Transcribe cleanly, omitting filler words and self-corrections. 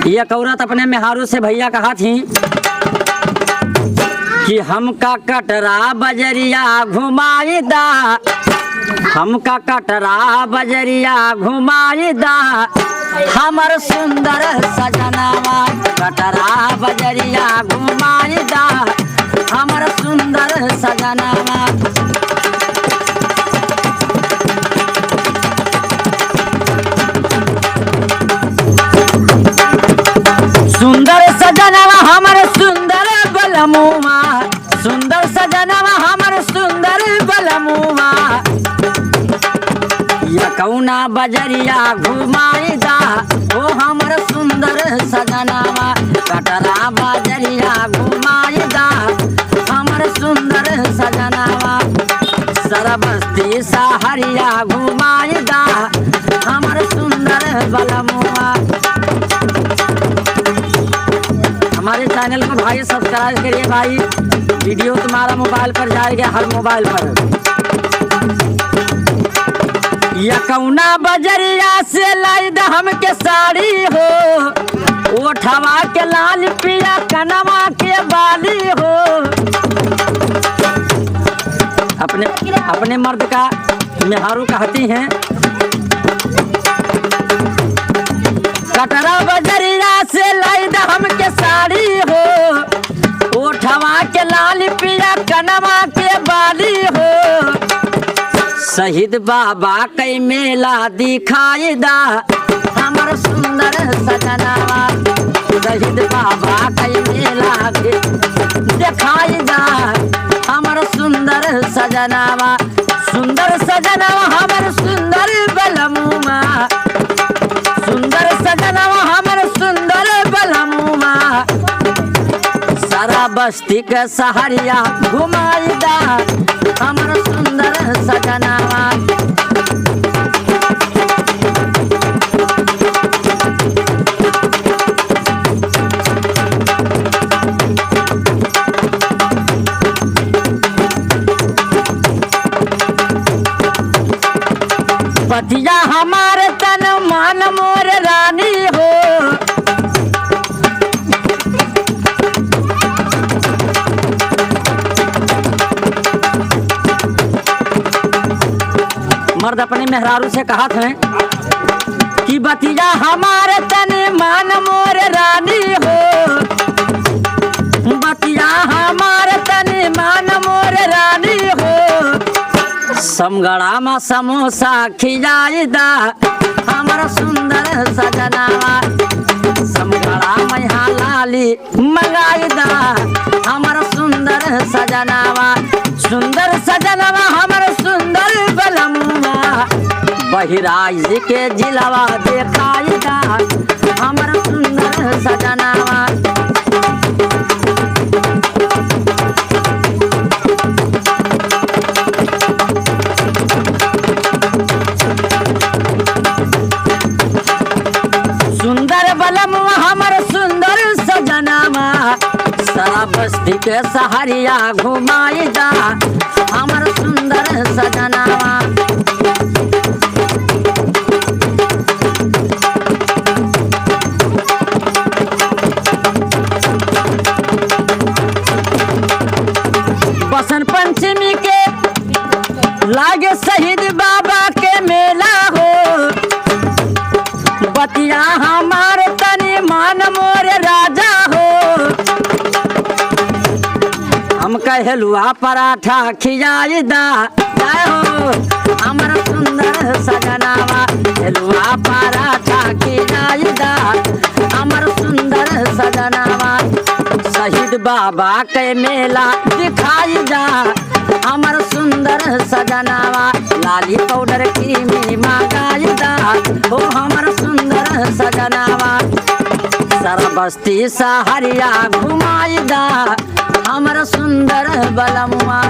ये औरत अपने मेहारू से भैया कहा थी कि हमका कटरा बजरिया घुमाई दा, हमका कटरा बजरिया घुमाई दा, हमर सुंदर सजनावा कटरा बजरिया घुमाई दा, हमर सुंदर सजनावा। सुंदर सजनवा हमर सुंदर बलमुआ, सुंदर सजनवा हमर सुंदर बलमुआ, या कौना बजरिया घुमाई दा, ओ हमर सुंदर सजनवा कटरा बजरिया घुमाई दा, हमर सुंदर सजनवा। सरबस्ती सहरिया घुमाई दा, हमर सुंदर बलमुआ। हमारे चैनल को भाई सब्सक्राइब करिए भाई, वीडियो तुम्हारा मोबाइल पर जाएगा, हर मोबाइल पर। या कौना बजरिया से लाई द हमके साड़ी हो, ओठवा के लाल पिया कनवा के बाली हो। अपने मर्द का मेहारू कहती हैं कटरा बजरिया से लाई द हमके साड़ी हो, ओठवा के लाल पिया कनवा के बाली हो। शहीद बाबा कई मेला दिखाई दा, हमर सुंदर सजनवा, शहीद बाबा कई मेला दिखाई दा, हमर सुंदर सजनवा। सुंदर सजनवा हमर सुंदर बलमुआ, सुंदर सजनवा हमर सुंदर बलमुआ। सारा बस्ती के सहरिया घुमाई दा, हमर सुंदर सजनवा। पतिया हमारे तन मान मोर रानी हो, मर्द अपने मेहरारू से कहा था कि बतिया हमारे तन मान मोर रानी हो, बतिया हमारे तन मान मोर रानी हो। समगड़ा में समोसा खिलाई दा, हमर सुंदर सजनवा, समगड़ा में लाली मंगाई दा, हमर सुंदर सजनवा। सुंदर सजनवा हमर सुंदर बलमुआ, बहिराज के जिलवा देखाई दा, हमर सुंदर सजनवा। सुंदर बलमुआ हमर सुंदर सजनवा, सारा बस्ती के सहरिया घुमाई दा, हमर सुंदर सजनवा। बसंत पंचमी के लागे शहीद बाबा के मेला हो, बतिया हमारे तनी मान मोर राजा हो। हम कहलुआ पराठा खियाई दा, हो हमर सुंदर सजनवा, हलुआ पराठा खियाई दा, हमर सुंदर सजनवा। शहीद बाबा के मेला दिखाई दा, हमर सुंदर सजनवा। लाली पाउडर की में मंगाई दा, हो हमर सुंदर सजनवा। सारा बस्ती सहरिया घुमाई दा, हमर सुंदर बलमुआ।